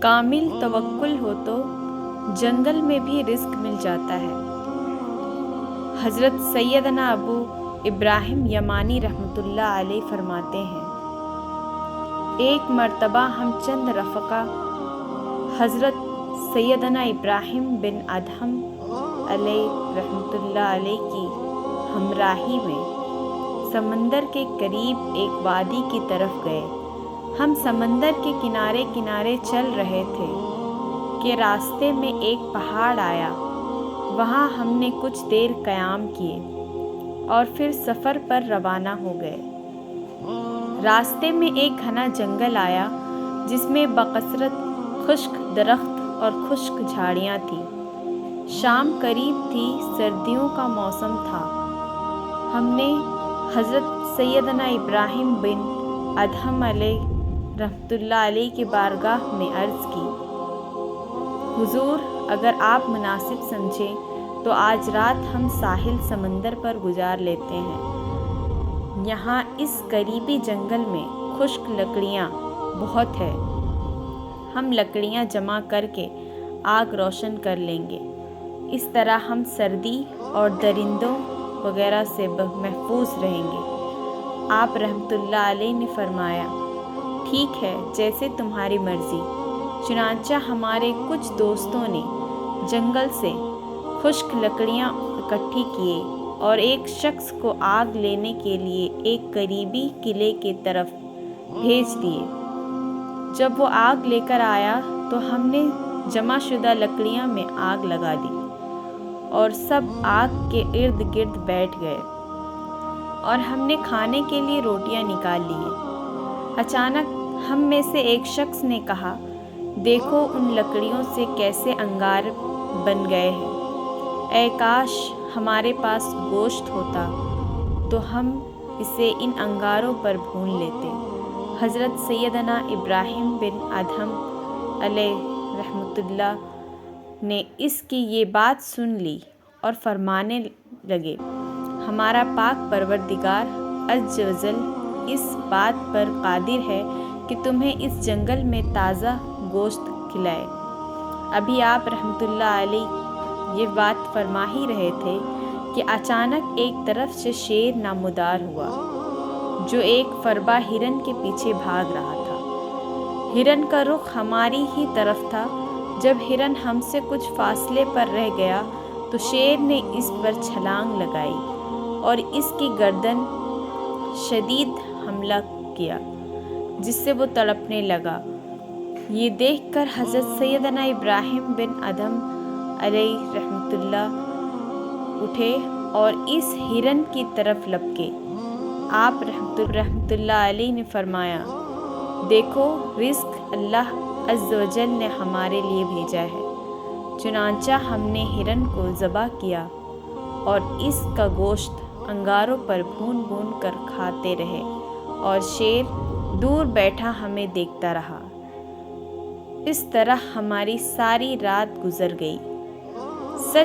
کامل توکل ہو تو جنگل میں بھی رزق مل جاتا ہے۔ حضرت سیدنا ابو ابراہیم یمانی رحمۃ اللہ علیہ فرماتے ہیں، ایک مرتبہ ہم چند رفقا حضرت سیدنا ابراہیم بن ادہم علیہ رحمۃ اللہ علیہ کی ہمراہی میں سمندر کے قریب ایک وادی کی طرف گئے۔ ہم سمندر کے کنارے کنارے چل رہے تھے کہ راستے میں ایک پہاڑ آیا۔ وہاں ہم نے کچھ دیر قیام کیے اور پھر سفر پر روانہ ہو گئے۔ راستے میں ایک گھنا جنگل آیا جس میں بکثرت خشک درخت اور خشک جھاڑیاں تھیں۔ شام قریب تھی، سردیوں کا موسم تھا۔ ہم نے حضرت سیدنا ابراہیم بن ادہم علیہ رحمۃ اللہ علیہ کی بارگاہ میں عرض کی، حضور اگر آپ مناسب سمجھیں تو آج رات ہم ساحل سمندر پر گزار لیتے ہیں۔ یہاں اس قریبی جنگل میں خشک لکڑیاں بہت ہے، ہم لکڑیاں جمع کر کے آگ روشن کر لیں گے۔ اس طرح ہم سردی اور درندوں وغیرہ سے محفوظ رہیں گے۔ آپ رحمۃ اللہ علیہ نے فرمایا، ٹھیک ہے، جیسے تمہاری مرضی۔ چنانچہ ہمارے کچھ دوستوں نے جنگل سے خشک لکڑیاں اکٹھی کیے اور ایک شخص کو آگ لینے کے لیے ایک قریبی قلعے کی طرف بھیج دیے۔ جب وہ آگ لے کر آیا تو ہم نے جمع شدہ لکڑیاں میں آگ لگا دی اور سب آگ کے ارد گرد بیٹھ گئے اور ہم نے کھانے کے لیے روٹیاں نکال لی۔ اچانک ہم میں سے ایک شخص نے کہا، دیکھو ان لکڑیوں سے کیسے انگار بن گئے ہیں، اے کاش ہمارے پاس گوشت ہوتا تو ہم اسے ان انگاروں پر بھون لیتے۔ حضرت سیدنا ابراہیم بن ادہم علیہ رحمۃ اللہ نے اس کی یہ بات سن لی اور فرمانے لگے، ہمارا پاک پروردگار عز و جل اس بات پر قادر ہے کہ تمہیں اس جنگل میں تازہ گوشت کھلائے۔ ابھی آپ رحمۃ اللہ علیہ یہ بات فرما ہی رہے تھے کہ اچانک ایک طرف سے شیر نمودار ہوا جو ایک فربا ہرن کے پیچھے بھاگ رہا تھا۔ ہرن کا رخ ہماری ہی طرف تھا۔ جب ہرن ہم سے کچھ فاصلے پر رہ گیا تو شیر نے اس پر چھلانگ لگائی اور اس کی گردن شدید حملہ کیا جس سے وہ تڑپنے لگا۔ یہ دیکھ کر حضرت سیدنا ابراہیم بن ادہم علیہ رحمۃ اللہ اٹھے اور اس ہرن کی طرف لپکے۔ آپ رحمۃ اللہ علیہ نے فرمایا، دیکھو رزق اللہ عز و جل نے ہمارے لیے بھیجا ہے۔ چنانچہ ہم نے ہرن کو ذبح کیا اور اس کا گوشت انگاروں پر بھون بھون کر کھاتے رہے اور شیر دور بیٹھا ہمیں دیکھتا رہا۔ اس طرح ہماری ساری رات گزر گئی۔ سچ